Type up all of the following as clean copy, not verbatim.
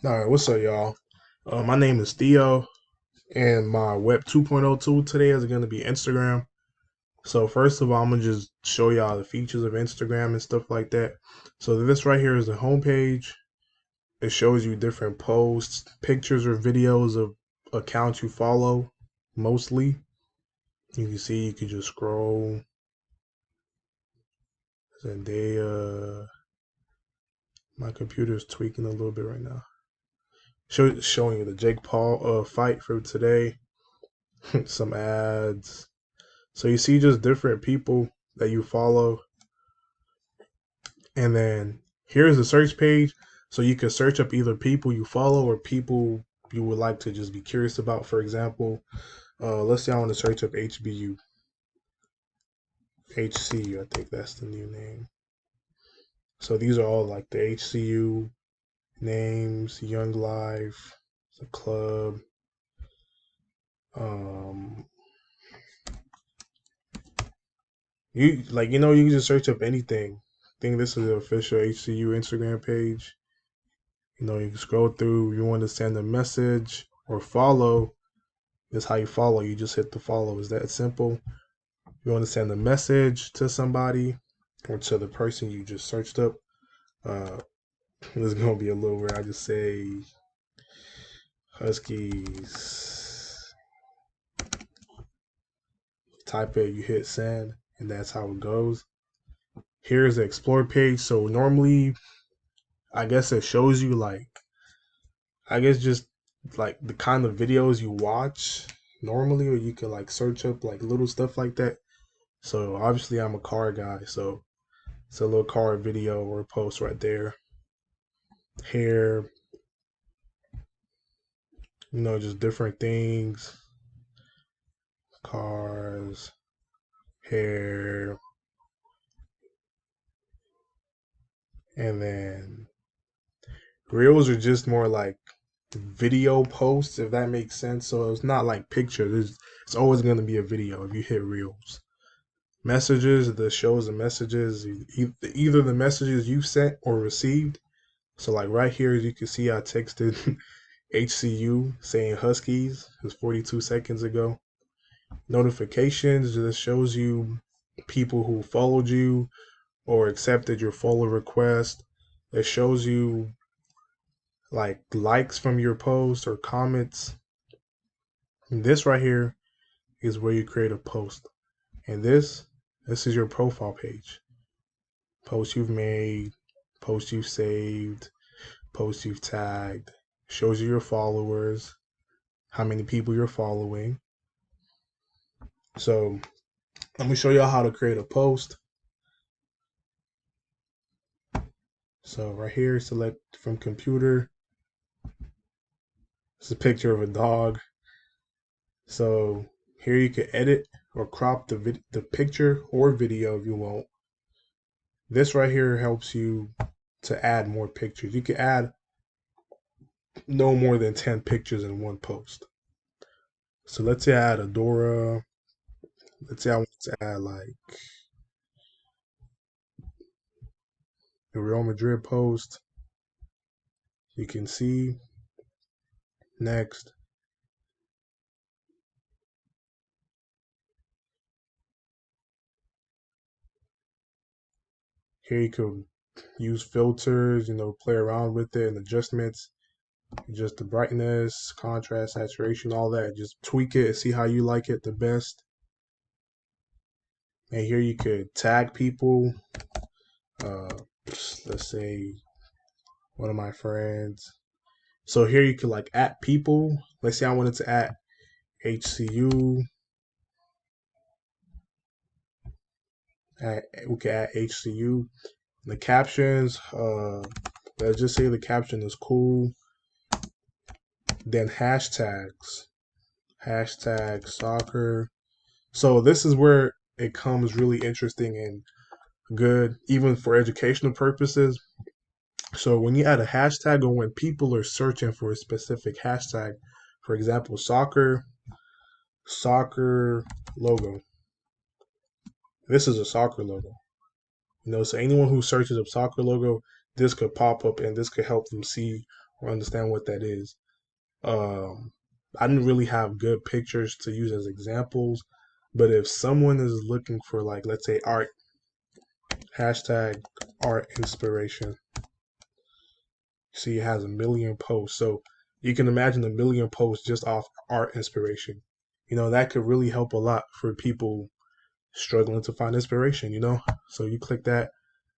All right, what's up, y'all? My name is Theo, and my Web 2.0 tool today is going to be Instagram. So, first of all, I'm going to just show y'all the features of Instagram and stuff like that. So, this right here is the homepage. It shows you different posts, pictures, or videos of accounts you follow, mostly. You can see you can just scroll. Zendaya. My computer's tweaking a little bit right now. Showing you the Jake Paul fight for today. Some ads. So you see just different people that you follow. And then here's the search page. So you can search up either people you follow or people you would like to just be curious about. For example, let's say I want to search up HBU. HCU, I think that's the new name. So these are all like the HCU names, Young Life, the club. Um, you can just search up anything. I think this is the official HCU Instagram page. You can scroll through. You want to send a message or follow. This is how you follow. You just hit the follow. Is that simple? You want to send a message to somebody or to the person you just searched up. Uh, this is gonna be a little weird. I just say Huskies. Type it. You hit send, and that's how it goes. Here's the explore page. So normally, I guess it shows you I guess just like the kind of videos you watch normally, or you can like search up like little stuff like that. So obviously I'm a car guy, so it's a little car video or post right there. Hair, just different things, cars, hair, and then reels are just more like video posts, if that makes sense. So it's not like pictures. It's always going to be a video if you hit reels. Messages, the shows and messages, either the messages you sent or received. So like right here, as you can see, I texted HCU saying Huskies. It was 42 seconds ago. Notifications just shows you people who followed you or accepted your follow request. It shows you like likes from your post or comments. And this right here is where you create a post. And this is your profile page. Posts you've made, posts you've saved, posts you've tagged. Shows you your followers, how many people you're following. So let me show y'all how to create a post. So right here, select from computer. It's a picture of a dog. So here you can edit or crop the picture or video if you want. This right here helps you to add more pictures. You can add no more than 10 pictures in one post. So let's say I add Adora. Let's say I want to add like the Real Madrid post. You can see next. Here you can use filters, play around with it and adjustments. Adjust the brightness, contrast, saturation, all that. Just tweak it and see how you like it the best. And here you could tag people. Uh, let's say one of my friends. So here you could like add people. Let's say I wanted to add HCU. We could add HCU. The captions. Let's just say the caption is cool. Then hashtags. Hashtag soccer. So this is where it comes really interesting and good, even for educational purposes. So when you add a hashtag or when people are searching for a specific hashtag, for example, soccer logo. This is a soccer logo. So anyone who searches up soccer logo, this could pop up and this could help them see understand what that is. I didn't really have good pictures to use as examples, but if someone is looking for, like, let's say art, hashtag art inspiration, see it has a million posts. So you can imagine a million posts just off art inspiration. That could really help a lot for people struggling to find inspiration. So you click that.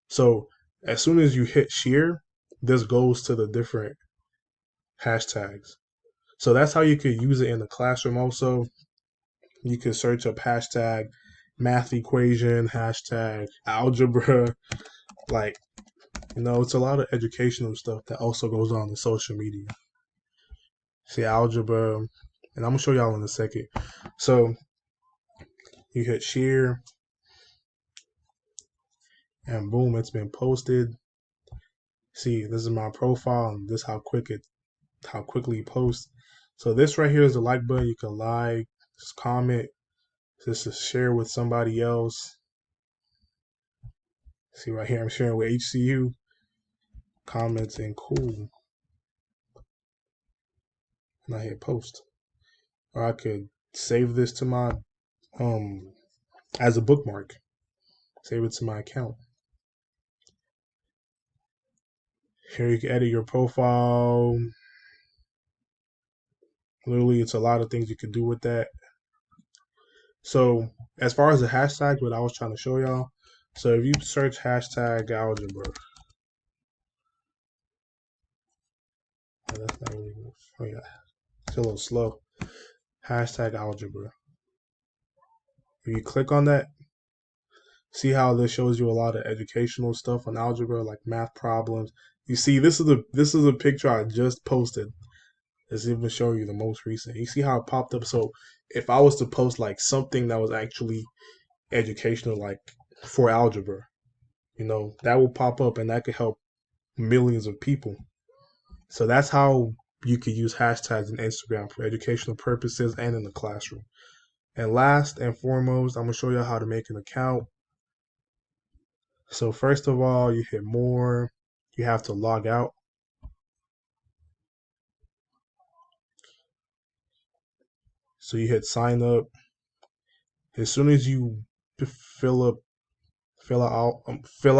So as soon as you hit share, this goes to the different hashtags. So that's how you could use it in the classroom also. You could search up hashtag math equation, hashtag algebra. Like, it's a lot of educational stuff that also goes on in social media. See, algebra, and I'm going to show y'all in a second. So you hit share, and boom, it's been posted. See, this is my profile, and this how quickly it posts. So this right here is the like button. You can like, just comment, just to share with somebody else. See right here, I'm sharing with HCU. Commenting, cool. And I hit post. Or I could save this to my as a bookmark. Save it to my account. Here you can edit your profile. Literally, it's a lot of things you can do with that. So as far as the hashtags, what I was trying to show y'all. So if you search hashtag algebra, that's not really. Oh yeah, it's a little slow. Hashtag algebra. If you click on that, see how this shows you a lot of educational stuff on algebra, like math problems. You see, this is a picture I just posted. Let's even show you the most recent. You see how it popped up. So if I was to post like something that was actually educational, like for algebra, that will pop up and that could help millions of people. So that's how you could use hashtags in Instagram for educational purposes and in the classroom. And last and foremost, I'm gonna show you how to make an account. So first of all, you hit more, you have to log out. So you hit sign up. As soon as you fill out fill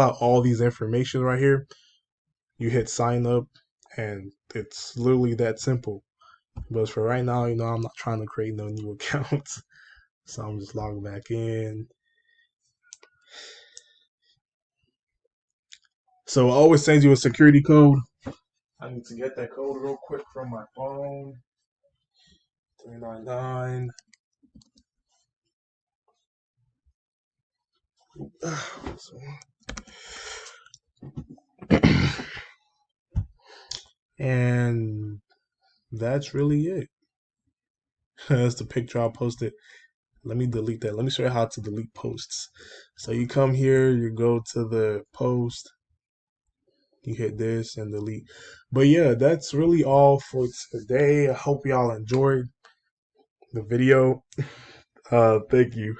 out all these information right here, you hit sign up, and it's literally that simple. But for right now, I'm not trying to create no new accounts, so I'm just logging back in. So it always sends you a security code. I need to get that code real quick from my phone. 399. And that's really it. That's the picture I posted. Let me delete that. Let me show you how to delete posts. So you come here, you go to the post, you hit this and delete. But yeah, that's really all for today. I hope y'all enjoyed the video. Thank you.